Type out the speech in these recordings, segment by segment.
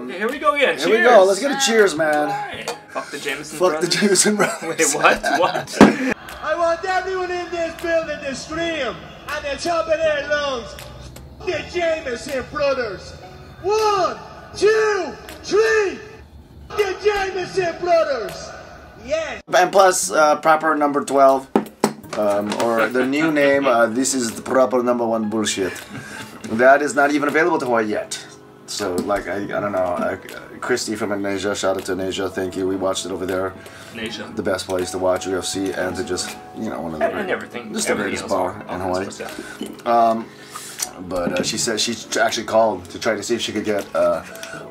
Okay, here we go again. Here we go. Let's get a cheers, man. Right. Fuck the Jameson Fuck brothers. the Jameson brothers. Wait, what? What? I want everyone in this building to scream at the top of their lungs. The Jameson brothers. 1, 2, 3. The Jameson brothers. Yes. And plus, proper number 12, or the new name, this is the proper number 1 bullshit. That is not even available to Hawaii yet. So, like, I don't know, Christy from Indonesia, shout out to Indonesia, thank you, we watched it over there. Indonesia. The best place to watch UFC and to just, you know, one of the And everything. just the greatest bar in Hawaii. Yeah. But she said she actually called to try to see if she could get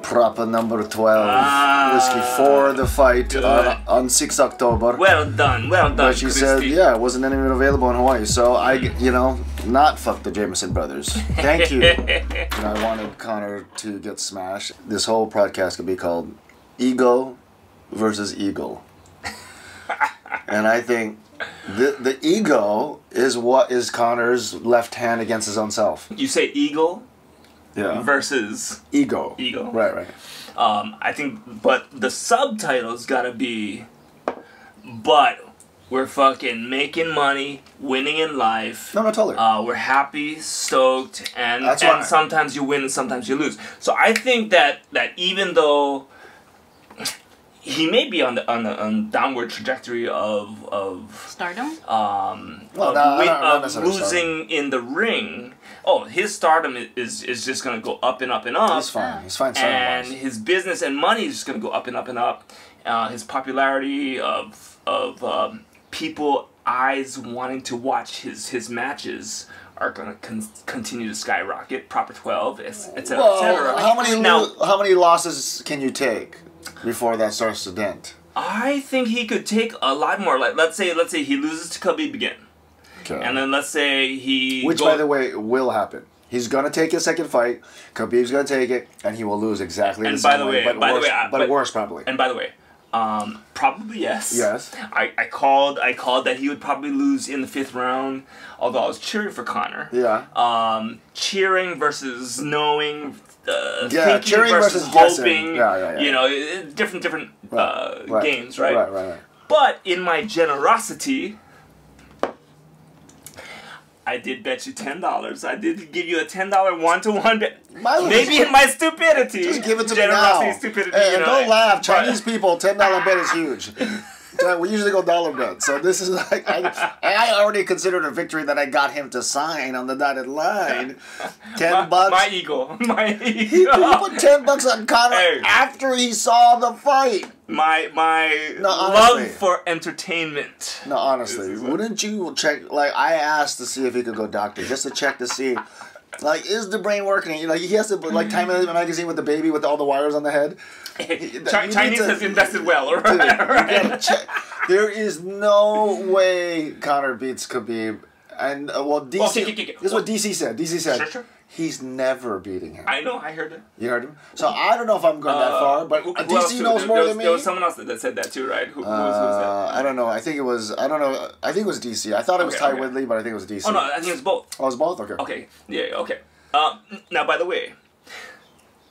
proper number 12 whiskey for the fight on 6 October. Well done, But she Christy. said, yeah, it wasn't even available in Hawaii. So I, you know, not fuck the Jameson brothers. Thank you. And I wanted Conor to get smashed. This whole podcast could be called Ego versus Eagle. And I think the ego is what is Conor's left hand against his own self. You say eagle versus ego. Ego. Right. I think, but the subtitle's gotta be, but we're fucking making money, winning in life. No, totally. We're happy, stoked, and That's why. sometimes you win and sometimes you lose. So I think that even though he may be on the downward trajectory of Stardom? losing in the ring. Oh, his stardom is just gonna go up and up and up. He's fine. He's fine. And his business and money is just gonna go up and up and up. His popularity of people eyes wanting to watch his matches are gonna continue to skyrocket. Proper 12, etc. Well, how many losses can you take before that starts to dent? I think he could take a lot more. Like let's say he loses to Khabib again. Okay. And then let's say which, by the way, will happen. He's gonna take his second fight. Khabib's gonna take it, and he will lose exactly the same way. But worse probably. And by the way, probably yes. Yes. I called that he would probably lose in the 5th round. Although I was cheering for Conor. Yeah. Cheering versus knowing. Yeah, cheering versus hoping. Yeah. You know, different games, right? Right. But in my generosity, I did bet you $10. I did give you a $10 1-to-1 bet. Maybe in my stupidity. Just give it to me generosity, now. Stupidity. Hey, you and know, don't laugh. Chinese people, $10 bet is huge. We usually go dollar bet. So this is like, I already considered a victory that I got him to sign on the dotted line. $10. My ego. He put $10 on Conor after he saw the fight. My love for entertainment. No, honestly, wouldn't you check? Like, I asked to see if he could go doctor, just to check to see, like, is the brain working? You know, he has to like Time magazine with the baby with all the wires on the head. Chinese has invested well, right? Dude, you gotta check. There is no way Conor beats Khabib. And DC. This is what DC said. DC said. Sure. He's never beating him. I know, I heard it. You heard him? So I don't know if I'm going that far, but DC knows more than me. There was someone else that said that too, right? Who was that? I don't know. I think it was. I don't know. I think it was DC. I thought it was Ty Woodley, but I think it was DC. Oh no, I think it was both. Oh, it was both. Okay. Okay. Yeah. Okay. Now, by the way,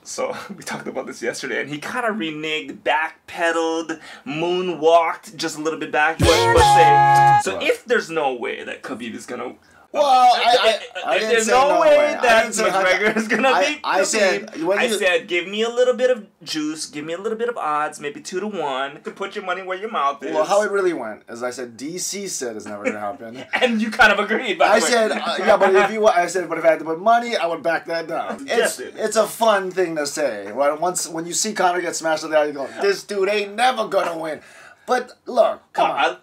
so we talked about this yesterday, and he kind of reneged, backpedaled, moonwalked just a little bit back. But say, so if there's no way that Khabib is gonna. Well, I didn't there's say no way that say McGregor is gonna beat I said, I said, give me a little bit of juice, give me a little bit of odds, maybe 2-to-1, to put your money where your mouth is. Well, how it really went is I said DC said it's never gonna happen, and you kind of agreed. By I the way. said, yeah, but if you, I said, but if I had to put money, I would back that down. It's a fun thing to say. Right? When you see Conor get smashed in the eye, you go, this dude ain't never gonna win. But look, come on.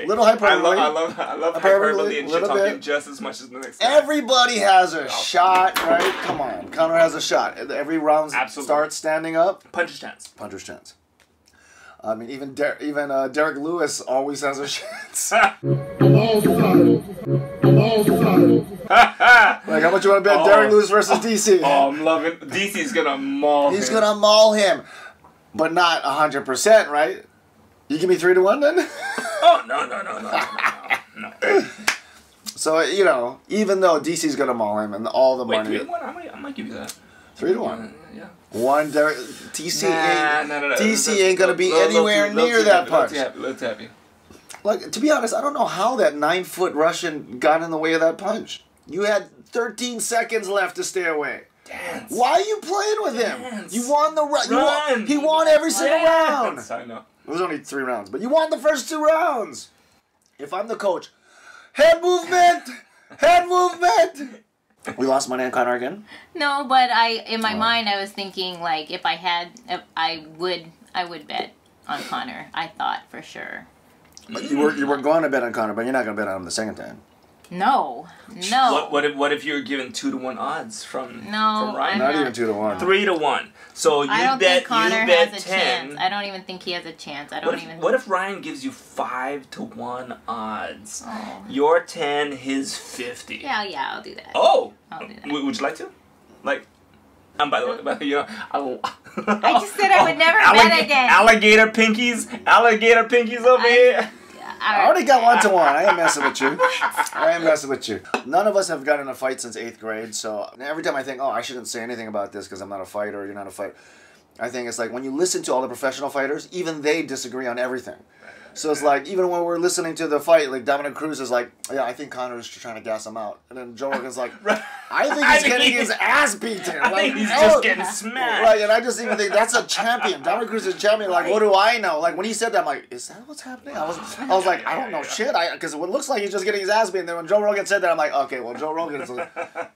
Little hyperbole. I love hyperbole and shit talking just as much as the next guy. Everybody has a shot, right? Come on. Conor has a shot. Every round starts standing up. Puncher's chance. Puncher's chance. I mean, even Derek Lewis always has a chance. Like, how much you want to bet Derek Lewis versus DC? Oh, I'm loving DC's gonna maul him. He's gonna maul him. But not 100%, right? You give me 3-to-1 then? Oh, no. So, you know, even though DC's going to maul him and all the money... Wait, 3-to-1? I might give you that. 3-to-1? Yeah. TC ain't gonna be anywhere near that punch. Let's happy. Like, to be honest, I don't know how that 9-foot Russian got in the way of that punch. You had 13 seconds left to stay away. Dance. Why are you playing with him? You won the Run. He won every single round. I know. It was only 3 rounds, but you won the first 2 rounds. If I'm the coach, head movement, head movement. We lost money on Conor again? No, but in my mind I was thinking like if I would bet on Conor. I thought for sure. But you were going to bet on Conor, but you're not going to bet on him the second time. No. What if you're given 2-to-1 odds from Ryan? Not even 2-to-1. 3-to-1. So I don't think Conor has a 10. chance. I don't even think he has a chance. What if Ryan gives you 5-to-1 odds? Oh. Your 10, his 50. Yeah, I'll do that. Oh. I'll do that. Would you like to? Like. By the way, you know, I just said I would never bet again. Alligator pinkies over here. I already got 1-to-1. I ain't messing with you. None of us have gotten in a fight since 8th grade, so every time I think, oh, I shouldn't say anything about this because I'm not a fighter or you're not a fighter, I think it's like when you listen to all the professional fighters, even they disagree on everything. So it's like, even when we're listening to the fight, like Dominic Cruz is like, yeah, I think Conor's trying to gas him out. And then Joe Rogan's like, I think he's getting his ass beaten. I think he's just getting smashed. Right, and I just even think that's a champion. Dominic Cruz is a champion. Like, what do I know? Like, when he said that, I'm like, is that what's happening? I was like, I don't know shit. Because it looks like he's just getting his ass beaten. Then when Joe Rogan said that, I'm like, okay, well, Joe Rogan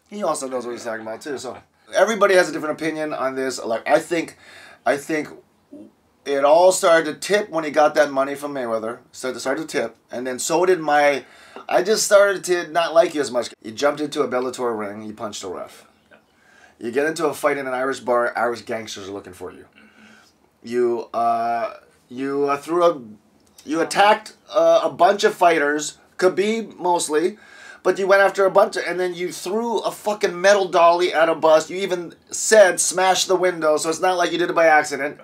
he also knows what he's talking about, too. So everybody has a different opinion on this. Like, I think it all started to tip when he got that money from Mayweather. Started to tip. And then so did I just started to not like you as much. You jumped into a Bellator ring. You punched a ref. You get into a fight in an Irish bar. Irish gangsters are looking for you. You attacked a bunch of fighters. Khabib mostly. But you went after a bunch and then you threw a fucking metal dolly at a bus. You even said smash the window. So it's not like you did it by accident.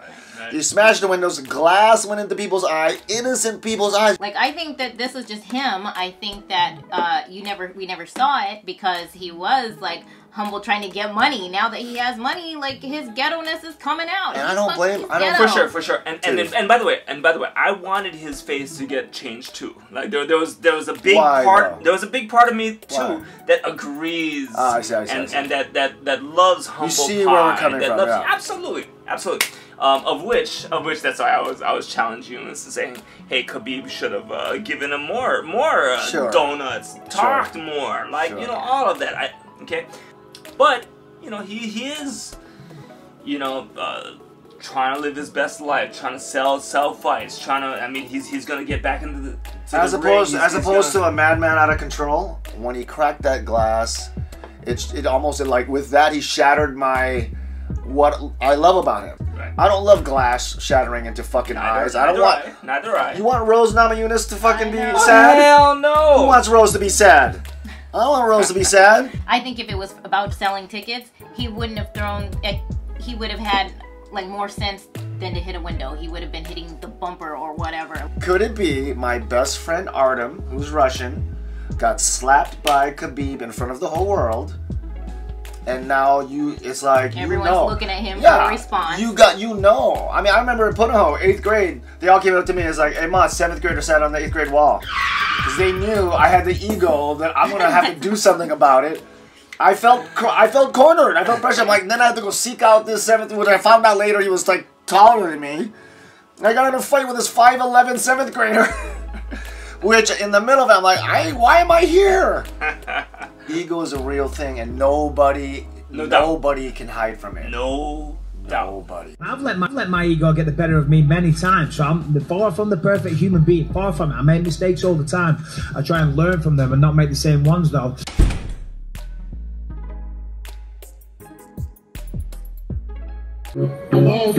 You smashed the windows, glass went into people's eyes, innocent people's eyes. Like, I think that this was just him. I think that we never saw it because he was like humble trying to get money. Now that he has money, like his ghetto-ness is coming out. And I don't blame him. For sure. And by the way, I wanted his face to get changed too. Like there was a big part. There was a big part of me too that agrees I see. And that loves humble pie. You see where we're coming from, yeah. Absolutely. Of which that's why I was challenging you and saying, hey, Khabib should have given him more donuts, talked more, like you know, all of that. Okay, but you know he is, you know, trying to live his best life, trying to sell fights, trying to. I mean, he's gonna get back into the as opposed to a madman out of control. When he cracked that glass, it almost like with that he shattered what I love about him. Right. I don't love glass shattering into fucking eyes. Neither I. You want Rose Namajunas to fucking be sad? Hell no. Who wants Rose to be sad? I don't want Rose to be sad. I think if it was about selling tickets, he wouldn't have thrown. He would have had like more sense than to hit a window. He would have been hitting the bumper or whatever. Could it be my best friend Artem, who's Russian, got slapped by Khabib in front of the whole world? And now it's like, everyone's looking at him for a response. I mean, I remember in Punahou, 8th grade, they all came up to me and was like, hey, Ma, 7th grader sat on the 8th grade wall. Because they knew I had the ego that I'm going to have to do something about it. I felt cornered. I felt pressure. I'm like, then I had to go seek out this 7th, which I found out later he was like taller than me. And I got in a fight with this 5'11" 7th grader. Which, in the middle of it, I'm like, why am I here? Ego is a real thing, and nobody can hide from it. No doubt. Nobody. I've let my ego get the better of me many times, so I'm far from the perfect human being. Far from it. I make mistakes all the time. I try and learn from them and not make the same ones, though. I'm all